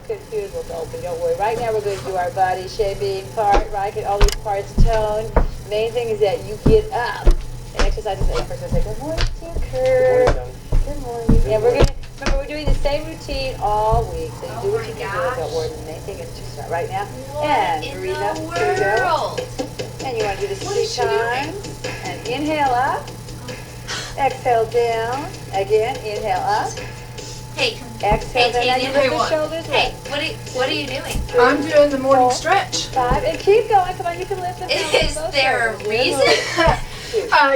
Confused with open, don't worry. Right now we're going to do our body shaping part, right? Get all these parts toned. Main thing is that you get up and exercise this. First I say, good morning, Tinker. Good morning. Yeah, we're going to, remember we're doing the same routine all week. So you do what you can do. Don't worry, the main thing is to start right now. And Marina, here we go. And you want to do this 3 times. And inhale up. Exhale down. Again, inhale up. Hey. Exhale, then you lift the shoulders. Hey, what are you doing? I'm doing the morning stretch. 5, and keep going. Come on, you can lift the Is there a reason?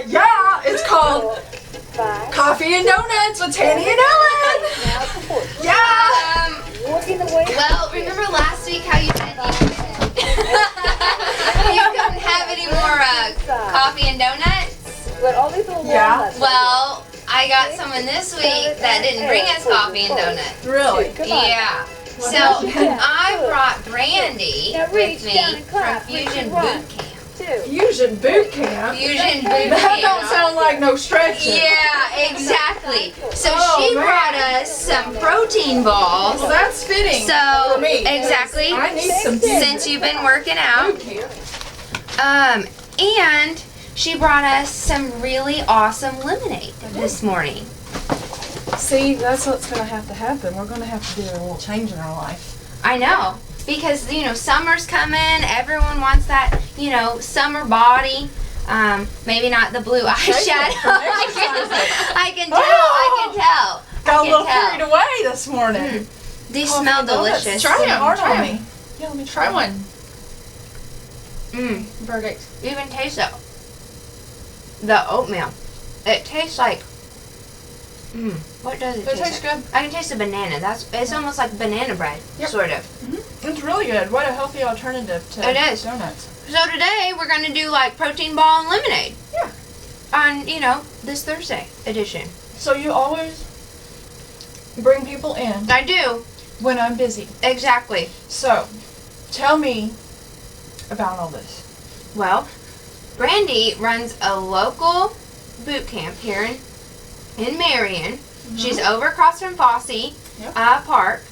Yeah, it's called 5. Coffee and Donuts with Tanny and Ellen. Now 4. Yeah. Working the way. Well, remember last week how you said you couldn't have any more coffee and donuts? But all these little Yeah. Well, I got someone this week that didn't bring us coffee and donuts. Really? Yeah. So I brought Brandy with me from Fusion Boot Camp. 2. Fusion Boot Camp. Fusion Boot That don't Camp. sound like no stretching. Yeah, exactly. So Oh, she man. brought us some protein balls. Well, that's fitting So for me. exactly. I need some Since you've been working out. boot camp. And she brought us some really awesome lemonade this morning. See, that's what's going to happen. We're going to have to do a little change in our life. I know. Because, summer's coming. Everyone wants that, summer body. Maybe not the blue eyeshadow. I can tell. Got a little carried away this morning. These Coffee smell and donuts. delicious. Try them. hard Try on 'em. me. Yeah, let me try one. Verdict. Even taste the oatmeal. It tastes like. What does it It taste tastes like? good. I can taste the banana. It's almost like banana bread, Yep. sort of. It's really good. What a healthy alternative to It is. donuts. So today we're gonna do like protein ball and lemonade. Yeah. On this Thursday edition. So you always bring people in I do when I'm busy. exactly. So tell me about all this. Well, Brandy runs a local boot camp here in Marion. She's over across from Fosse Yep. Park.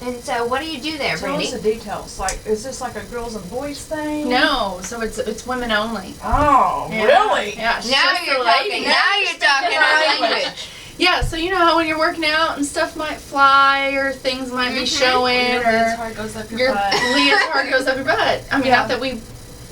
And so, what do you do there, Tell Brandy? us the details. Like, is this like a girls and boys thing? No, so it's women only. Oh, Yeah. really? Yeah, it's Now just you're for talking. ladies. Now you're talking our language. Yeah, so you know how when you're working out and stuff might fly or things might be showing Your or leotard goes up your your butt. leotard goes up your butt. I mean, Yeah. not that we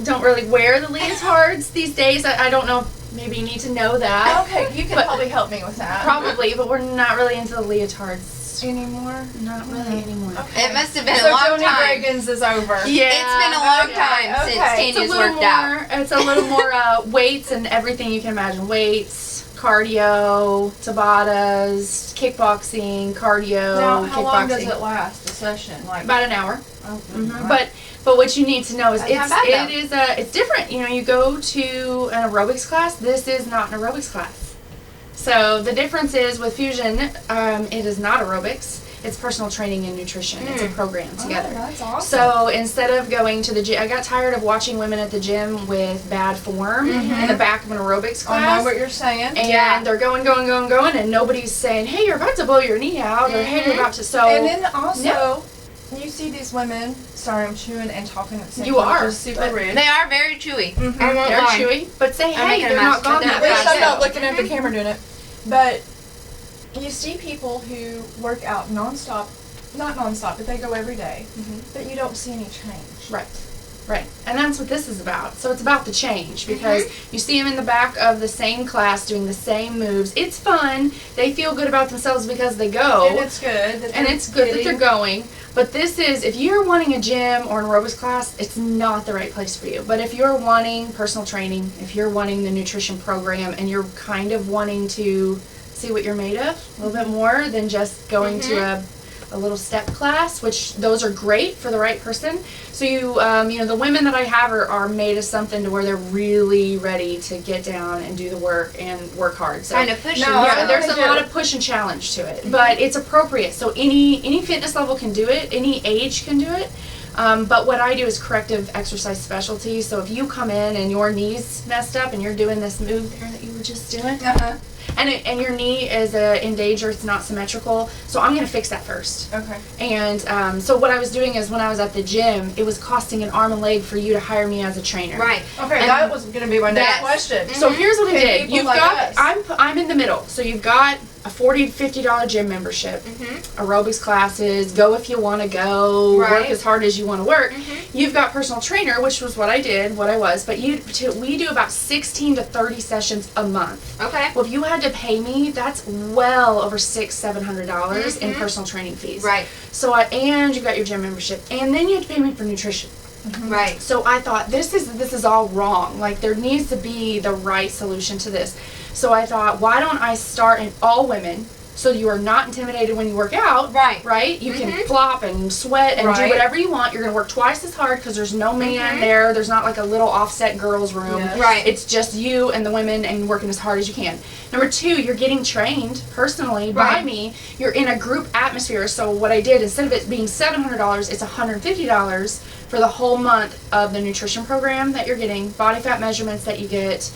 don't really wear the leotards these days. I don't know. Maybe you need to know that. Okay, you can But- probably help me with that. Probably, but we're not really into the leotards. Anymore? Not really anymore. Okay. It must have been So a long Joni time. Reagan's is over. Yeah. It's been a long Okay, time since okay. It's a Tanya's little worked out. more. It's a little more weights and everything you can imagine. Weights, cardio, Tabatas, kickboxing, cardio, Now, how kickboxing. long does it last, the session? Like, About an hour. oh, Mhm. But what you need to know is That's not bad, it's different. You go to an aerobics class. This is not an aerobics class. So the difference is with Fusion, it is not aerobics. It's personal training and nutrition. It's a program together. Oh, that's awesome. So instead of going to the gym, I got tired of watching women at the gym with bad form in the back of an aerobics I know class. what you're saying. And they're going, and nobody's saying, hey, you're about to blow your knee out, or hey, you're about to, so. And then also, you see these women, sorry, I'm chewing and talking at the same You time, are, which is super but rude. They are very chewy. Mhm. I won't They're lie. chewy, but say, I'm hey, making a they're mess, not gone but that At least fast. I'm not looking at the camera doing it. But you see people who work out nonstop, not nonstop, but they go every day, but you don't see any change. Right. And that's what this is about. So it's about the change because you see them in the back of the same class doing the same moves. It's fun. They feel good about themselves because they go. And it's good. That And they're it's good that getting- they're going. But this is, if you're wanting a gym or an aerobics class, it's not the right place for you. But if you're wanting personal training, if you're wanting the nutrition program, and you're kind of wanting to see what you're made of a little bit more than just going to a little step class, which those are great for the right person. So the women that I have are made of something to where they're really ready to get down and do the work and work hard. So Kind of pushing. No, yeah, there's a do. lot of push and challenge to it, but it's appropriate. So any fitness level can do it, any age can do it. But what I do is corrective exercise specialty. So if you come in and your knee's messed up and you're doing this move there that you were just doing, And your knee is in danger. It's not symmetrical. So I'm going to fix that first. Okay. And so what I was doing is when I was at the gym, it was costing an arm and leg for you to hire me as a trainer. Right. Okay, And that was going to be my next Yes. question. So here's what I Okay, did. people You've like got us. I'm in the middle. So you've got a $40 to $50 gym membership, aerobics classes, go if you want to go, work Right. as hard as you want to work. You've got personal trainer, which was what I did, what I was, but we do about 16 to 30 sessions a month. Okay. Well, if you had to pay me, that's well over $600-700 in personal training fees. Right. So and you got your gym membership, and then you have to pay me for nutrition. Right. So I thought this is all wrong. Like there needs to be the right solution to this. So I thought, why don't I start in all women so you are not intimidated when you work out. Right. Right? You can flop and sweat and do Right. whatever you want. You're going to work twice as hard because there's no man there. There's not like a little offset girls room. Yes. Right. It's just you and the women and working as hard as you can. Number two, you're getting trained personally by Right. me. You're in a group atmosphere. So what I did, instead of it being $700, it's $150 for the whole month of the nutrition program that you're getting, body fat measurements that you get.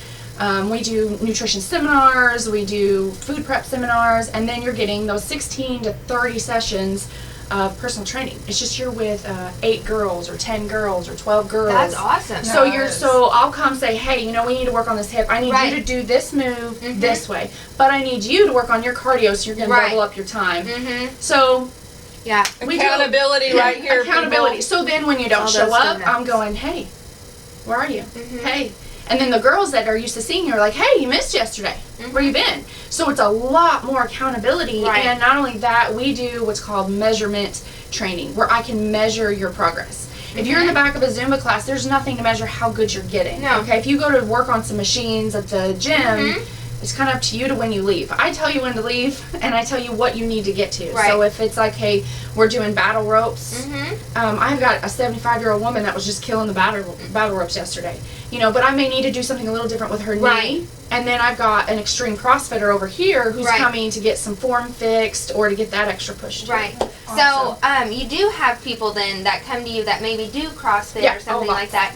We do nutrition seminars, we do food prep seminars, and then you're getting those 16 to 30 sessions of personal training. It's just you're with 8 girls or 10 girls or 12 girls. That's awesome. So Yes. so I'll come say, hey, you know, we need to work on this hip. I need Right. you to do this move this way, but I need you to work on your cardio, so you're gonna Right. double up your time. Mm-hmm. So Yeah. we do- Accountability right here. accountability. People. So then when you don't All show those up, donuts. I'm going, hey, where are you? Hey. And then the girls that are used to seeing you are like, hey, you missed yesterday. Where you been? So it's a lot more accountability. Right. And not only that, we do what's called measurement training, where I can measure your progress. If you're in the back of a Zumba class, there's nothing to measure how good you're getting. No. Okay, if you go to work on some machines at the gym, it's kind of up to you to when you leave. I tell you when to leave, and I tell you what you need to get to. Right. So if it's like, hey, we're doing battle ropes, I've got a 75-year-old woman that was just killing the battle ropes yesterday. You know, but I may need to do something a little different with her Right. knee. And then I've got an extreme CrossFitter over here who's Right. coming to get some form fixed or to get that extra push. too. Right. So, you do have people then that come to you that maybe do CrossFit Yeah, or something a lot. like that,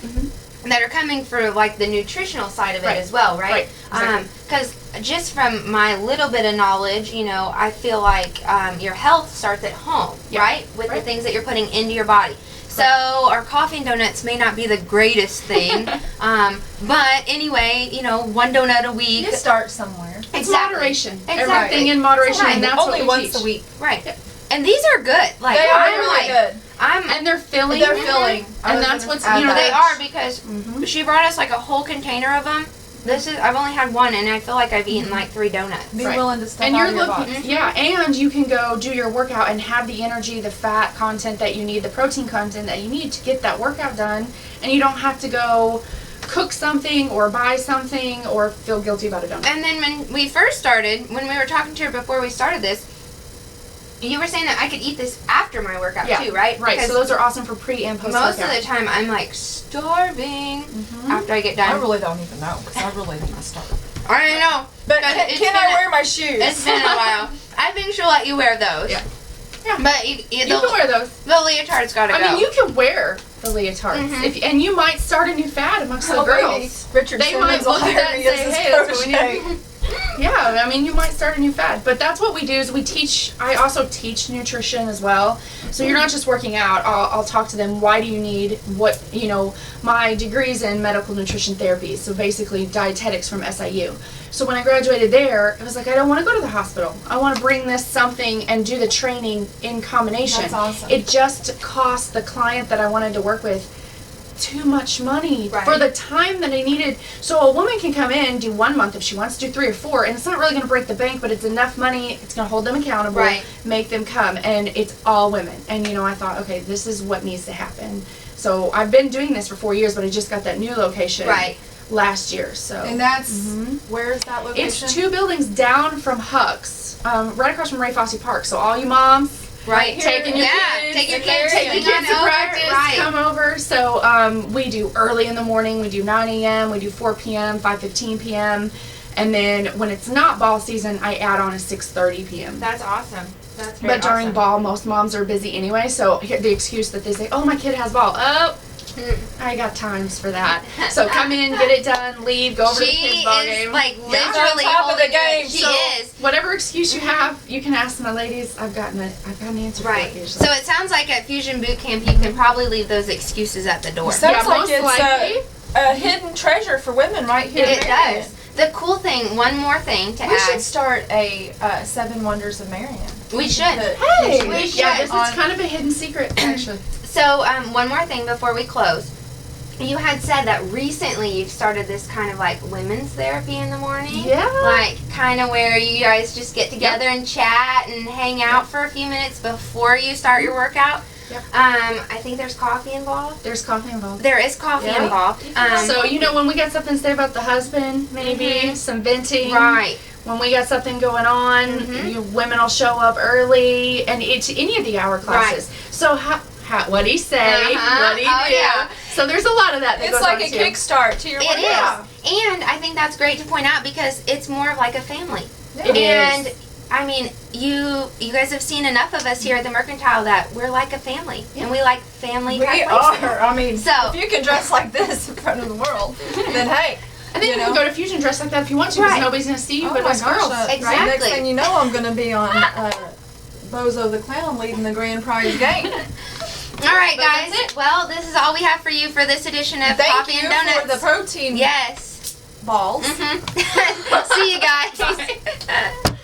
that are coming for like the nutritional side of it Right. as well, right? Right, exactly. Because just from my little bit of knowledge, you know, I feel like your health starts at home, Yeah. right? With the Right. things that you're putting into your body. So our coffee and donuts may not be the greatest thing, but anyway, you know, one donut a week. You start somewhere. It's Exactly. moderation. Exactly. Everything in moderation, Right. and that's Only what we once teach. a week. Right. And these are good. Like They are I'm really like good. I'm And they're filling. They're filling. I And was that's gonna what's, add you know, that. they are because she brought us like a whole container of them. I've only had one, and I feel like I've eaten like 3 donuts. Be Right. willing to step And out you're of your looking, box. yeah, and you can go do your workout and have the energy, the fat content that you need, the protein content that you need to get that workout done, and you don't have to go cook something or buy something or feel guilty about a donut. And then when we first started, when we were talking to her before we started this, you were saying that I could eat this after my workout Yeah, too, right? Right, Because so those are awesome for pre and post most workout. of the time I'm like starving after I get I done. really don't even know because I really need to start. I know. But But can, it's can been I a- wear my shoes? It's been a while. I think she'll let you wear those. Yeah. Yeah. But You can wear those. the leotard's gotta go. I mean, you can wear the leotards, and you might start a new fad amongst the Oh, girls. maybe Richard They Simmons might will look at hire that and me as say, his "Hey, that's what we protege." need." Yeah, I mean, you might start a new fad, but that's what we do. Is we teach. I also teach nutrition as well. So you're not just working out. I'll talk to them. Why do you need what? You know, my degree's in medical nutrition therapy. So basically, dietetics from SIU. So when I graduated there, it was like I don't want to go to the hospital. I want to bring this something and do the training in combination. That's awesome. It just cost the client that I wanted to work with too much money Right. for the time that I needed. So a woman can come in, do 1 month if she wants to, do 3 or 4, and it's not really going to break the bank, but it's enough money. It's going to hold them accountable, Right. make them come, and it's all women. And you know, I thought, okay, this is what needs to happen. So I've been doing this for 4 years, but I just got that new location Right. last year. So And that's where's that location? it's 2 buildings down from Huck's, right across from Ray Fosse Park. So all you moms. right here. Taking your kids, take your in kids, there, taking Kids on to over. practice, Right. come over. So we do early in the morning. We do 9 a.m. We do 4 p.m., 5:15 p.m. And then when it's not ball season, I add on a 6:30 p.m. That's awesome. That's very But during awesome. ball, most moms are busy anyway. So here, the excuse that they say, "Oh, my kid has ball." Oh, I got times for that. So come in, get it done, leave, go over to the She kids' ball is game. like on literally top of the holding game, it. She So, is. Whatever excuse you have, you can ask my ladies. I've got an answer for Right. it usually. So it sounds like at Fusion Boot Camp, you can probably leave those excuses at the door. Sounds yeah, like most it's likely. a hidden treasure for women right here. in It Marion. does. The cool thing, one more thing to We add. should start a 7 Wonders of Marion. We should. Hey, We yeah, should. this is kind of a hidden secret, actually. So, one more thing before we close. You had said that recently you've started this kind of like women's therapy in the morning. Yeah. Like kind of where you guys just get together and chat and hang out for a few minutes before you start your workout. Yep. I think there's coffee involved. There's coffee involved. There is coffee Yeah. involved. So, when we got something to say about the husband, maybe some venting. Right. When we got something going on, Mhm. you women will show up early, and it's any of the hour classes. So, what'd he say? Uh-huh. What'd he Oh, do? yeah. So, there's a lot of that It's goes like on a too. kickstart to your It workout. is. And I think that's great to point out because it's more of like a family. It And is. I mean, you guys have seen enough of us here at the Mercantile that we're like a family, and we like family We type places. are. I mean, So- if you can dress like this in front of the world, then hey. And then you know? can go to Fusion dress like that if you want to, because Right. nobody's going to see you Oh but my us girls. gosh, Exactly. Next thing you know, I'm going to be on Bozo the Clown leading the grand prize game. All right, But that's guys. Well, this is all we have for you for this edition of Thank Coffee you and Donuts. for the protein Yes. balls. See you guys.